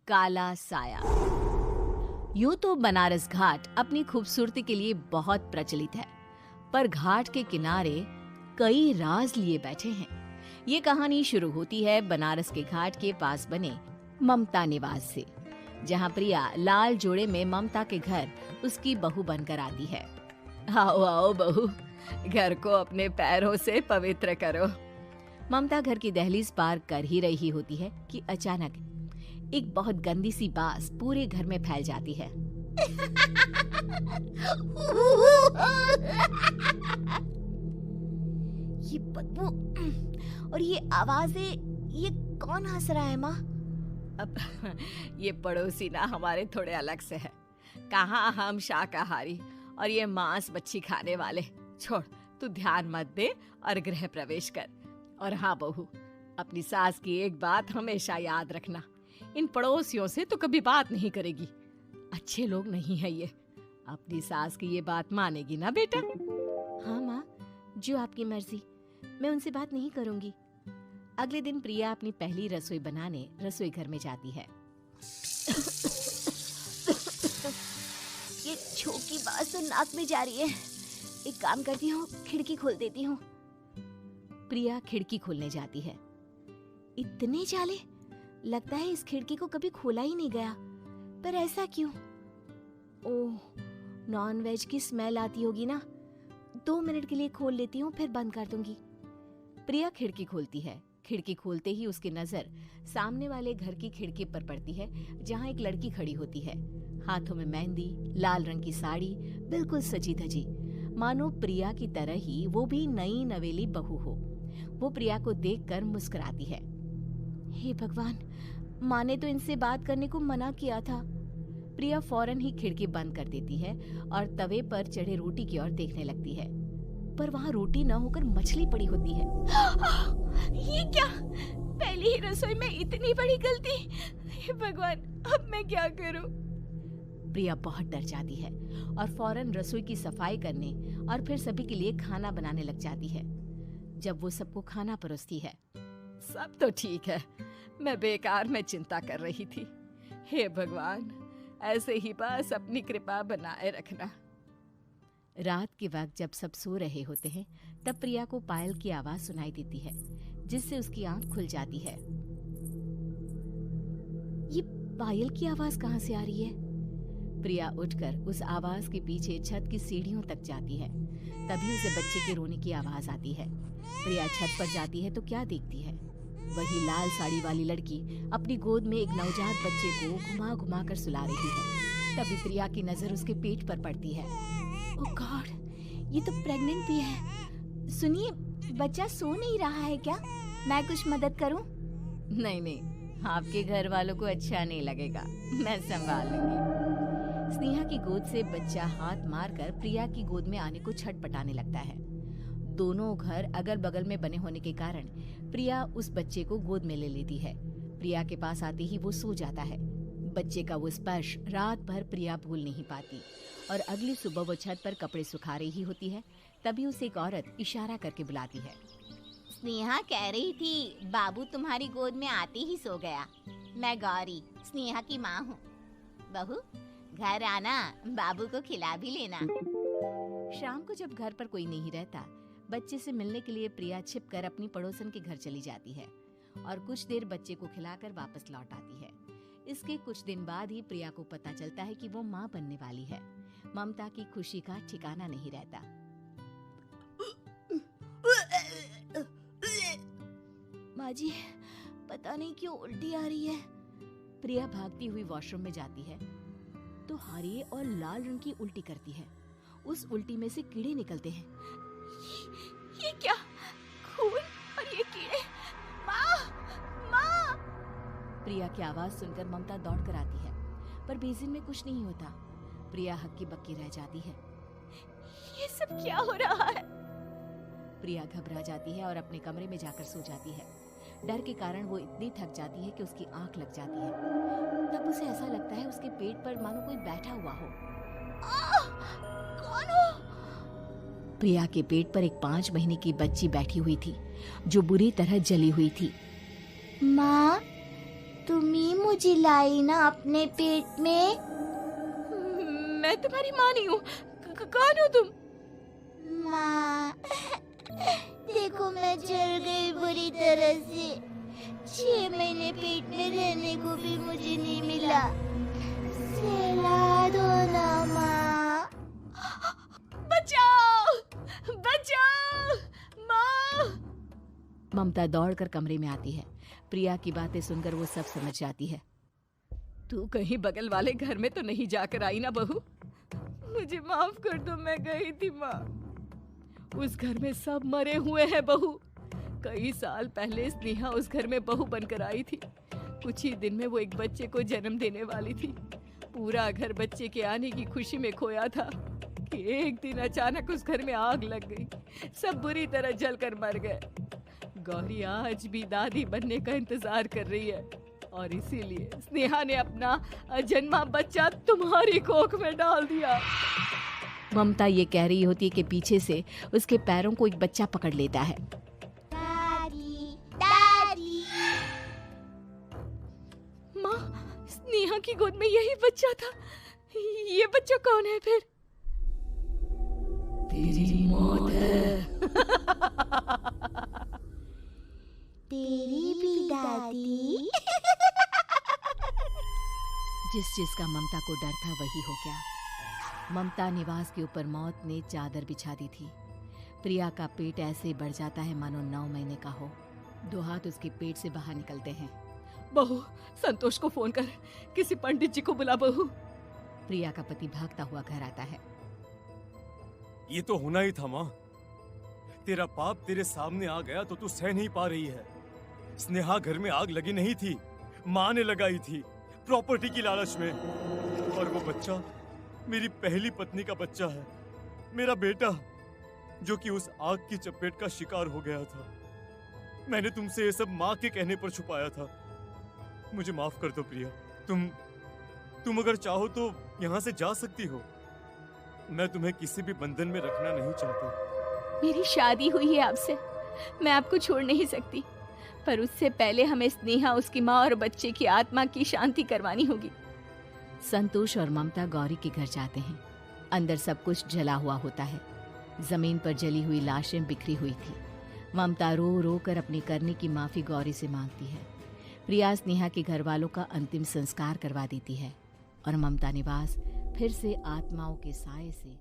काला साया। यूं तो बनारस घाट अपनी खूबसूरती के लिए बहुत प्रचलित है, पर घाट के किनारे कई राज लिए बैठे हैं। ये कहानी शुरू होती है बनारस के घाट के पास बने ममता निवास से, जहाँ प्रिया लाल जोड़े में ममता के घर उसकी बहू बनकर आती है। आओ आओ बहू, घर को अपने पैरों से पवित्र करो। ममता घर की दहलीज पार कर ही रही होती है कि अचानक एक बहुत गंदी सी बास पूरे घर में फैल जाती है। ये बदबू और ये आवाजें, ये कौन हंस रहा है माँ? अब ये पड़ोसी ना हमारे थोड़े अलग से है। कहाँ हम शाकाहारी और ये मांस मच्छी खाने वाले। छोड़, तू ध्यान मत दे और गृह प्रवेश कर। और हाँ बहू, अपनी सास की एक बात हमेशा याद रखना, इन पड़ोसियों से तो कभी बात नहीं करेगी। अच्छे लोग नहीं है ये। अपनी सास की ये बात मानेगी ना बेटा? हाँ माँ, जो आपकी मर्जी, मैं उनसे बात नहीं करूंगी। अगले दिन प्रिया अपनी पहली रसोई बनाने रसोई घर में जाती है। ये छोटी बात तो नाक में जा रही है। एक काम करती हूँ, खिड़की खोल देती हूँ। प्रिया खिड़की खोलने जाती है। इतने जाले, लगता है इस खिड़की को कभी खोला ही नहीं गया। पर ऐसा क्यों? ओह, नॉन वेज की स्मेल आती होगी ना। 2 मिनट के लिए खोल लेती हूँ, फिर बंद कर दूंगी। प्रिया खिड़की खोलती है। खिड़की खोलते ही उसकी नजर सामने वाले घर की खिड़की पर पड़ती है, जहाँ एक लड़की खड़ी होती है। हाथों में मेहंदी, लाल रंग की साड़ी, बिल्कुल सजी धजी, मानो प्रिया की तरह ही वो भी नई नवेली बहू हो। वो प्रिया को देखकर मुस्कुराती है। हे भगवान, माँ ने तो इनसे बात करने को मना किया था। प्रिया फौरन ही खिड़की बंद कर देती है और तवे पर चढ़े रोटी की ओर देखने लगती है, पर वहाँ रोटी न होकर मछली पड़ी होती है। ये क्या? पहली ही रसोई में इतनी बड़ी गलती! हे भगवान, अब मैं क्या करूं? प्रिया बहुत डर जाती है और फौरन रसोई की सफाई करने और फिर सभी के लिए खाना बनाने लग जाती है। जब वो सबको खाना परोसती है, सब तो ठीक है, मैं बेकार में चिंता कर रही थी। हे भगवान, ऐसे ही बस अपनी कृपा बनाए रखना। रात के वक्त जब सब सो रहे होते हैं, तब प्रिया को पायल की आवाज सुनाई देती है, जिससे उसकी आंख खुल जाती है। ये पायल की आवाज कहाँ से आ रही है? प्रिया उठकर उस आवाज के पीछे छत की सीढ़ियों तक जाती है। तभी उसे बच्चे के रोने की आवाज आती है। प्रिया छत पर जाती है तो क्या देखती है? वही लाल साड़ी वाली लड़की अपनी गोद में एक नवजात बच्चे को घुमा घुमा कर सुला रही है। तभी प्रिया की नजर उसके पेट पर पड़ती है। ओह गॉड, ये तो प्रेग्नेंट भी है। सुनिए, बच्चा सो नहीं रहा है क्या? मैं कुछ मदद करूं? नहीं नहीं, आपके घर वालों को अच्छा नहीं लगेगा, मैं संभाल लूंगी। स्नेहा की गोद से बच्चा हाथ मारकर प्रिया की गोद में आने को छटपटाने लगता है। दोनों घर अगल बगल में बने होने के कारण प्रिया उस बच्चे को गोद में ले लेती है। प्रिया के पास आते ही वो सो जाता है। बच्चे का वो स्पर्श रात भर प्रिया भूल नहीं पाती और अगली सुबह वो छत पर कपड़े सुखा रही होती है। तभी उसे एक औरत इशारा करके बुलाती है। स्नेहा कह रही थी बाबू तुम्हारी गोद में आते ही सो गया। मैं गौरी, स्नेहा की माँ हूँ। बहू, घर आना, बाबू को खिला भी लेना। शाम को जब घर पर कोई नहीं रहता, बच्चे से मिलने के लिए प्रिया छिपकर अपनी पड़ोसन के घर चली जाती है और कुछ देर बच्चे को खिलाकर वापस लौट आती है। इसके कुछ दिन बाद ही प्रिया को पता चलता है कि वो माँ बनने वाली है। ममता की खुशी का ठिकाना नहीं रहता। माँ जी, पता नहीं क्यों उल्टी आ रही है। प्रिया भागती हुई वॉशरूम में जाती है तो हरे और लाल रंग की उल्टी करती है। उस उल्टी में से कीड़े निकलते हैं। ये क्या? खून और ये कीड़े! माँ! माँ! प्रिया की आवाज सुनकर ममता दौड़ कर आती है, पर बेसिन में कुछ नहीं होता। प्रिया हक्की बक्की रह जाती है। ये सब क्या हो रहा है? प्रिया घबरा जाती है और अपने कमरे में जाकर सो जाती है। डर के कारण वो इतनी थक जाती है कि उसकी आंख लग जाती है। तब उसे ऐसा लगता है उसके पेट पर मानो कोई बैठा हुआ हो। कौन हो? प्रिया के पेट पर एक 5 महीने की बच्ची बैठी हुई थी, जो बुरी तरह जली हुई थी। माँ, तुम ही मुझे लाई ना अपने पेट में। मैं तुम्हारी माँ नहीं हूँ। कौन हो तुम? माँ, देखो मैं जल गई बुरी तरह से। 6 महीने पेट में रहने को भी मुझे नहीं मिला। सहला दो ना माँ। बचाओ, बचाओ, माँ। ममता दौड़कर कमरे में आती है। प्रिया की बातें सुनकर वो सब समझ जाती है। तू कहीं बगल वाले घर में तो नहीं जाकर आई ना बहू? मुझे माफ कर दो, मैं गई थी माँ। उस घर में सब मरे हुए हैं बहू। कई साल पहले स्नेहा उस घर में बहू बनकर आई थी। कुछ ही दिन में वो एक बच्चे को जन्म देने वाली थी। पूरा घर बच्चे के आने की खुशी में खोया था कि एक दिन अचानक उस घर में आग लग गई। सब बुरी तरह जलकर मर गए। गौरी आज भी दादी बनने का इंतजार कर रही है और इसीलिए स्नेहा ने अपना अजन्मा बच्चा तुम्हारी कोख में डाल दिया। ममता ये कह रही होती है कि पीछे से उसके पैरों को एक बच्चा पकड़ लेता है। दादी, दादी। माँ, स्नेहा की गोद में यही बच्चा था। ये बच्चा कौन है फिर? तेरी मौत है। तेरी भी दादी। जिस चीज का ममता को डर था वही हो गया। ममता निवास के ऊपर मौत ने चादर बिछा दी थी। प्रिया का पेट ऐसे बढ़ जाता है मानो 9 महीने का हो। 2 हाथ उसके पेट से बाहर निकलते हैं। बहू, संतोष को फोन कर, किसी पंडित जी को बुला बहू। प्रिया का पति भागता हुआ घर आता है। ये तो होना ही था माँ। तेरा पाप तेरे सामने आ गया तो तू सह नहीं पा रही है। स्नेहा घर में आग लगी नहीं थी, माँ ने लगाई थी, प्रॉपर्टी की लालच में। और वो बच्चा मेरी पहली पत्नी का बच्चा है, मेरा बेटा, जो कि उस आग की चपेट का शिकार हो गया था। मैंने तुमसे ये सब माँ के कहने पर छुपाया था। मुझे माफ कर दो प्रिया। तुम अगर चाहो तो यहाँ से जा सकती हो। मैं तुम्हें किसी भी बंधन में रखना नहीं चाहता। मेरी शादी हुई है आपसे, मैं आपको छोड़ नहीं सकती, पर उससे पहले हमें स्नेहा, उसकी माँ और बच्चे की आत्मा की शांति करवानी होगी। संतोष और ममता गौरी के घर जाते हैं। अंदर सब कुछ जला हुआ होता है। जमीन पर जली हुई लाशें बिखरी हुई थी। ममता रो रो कर अपनी करने की माफी गौरी से मांगती है। प्रिया स्नेहा के घर वालों का अंतिम संस्कार करवा देती है और ममता निवास फिर से आत्माओं के साए से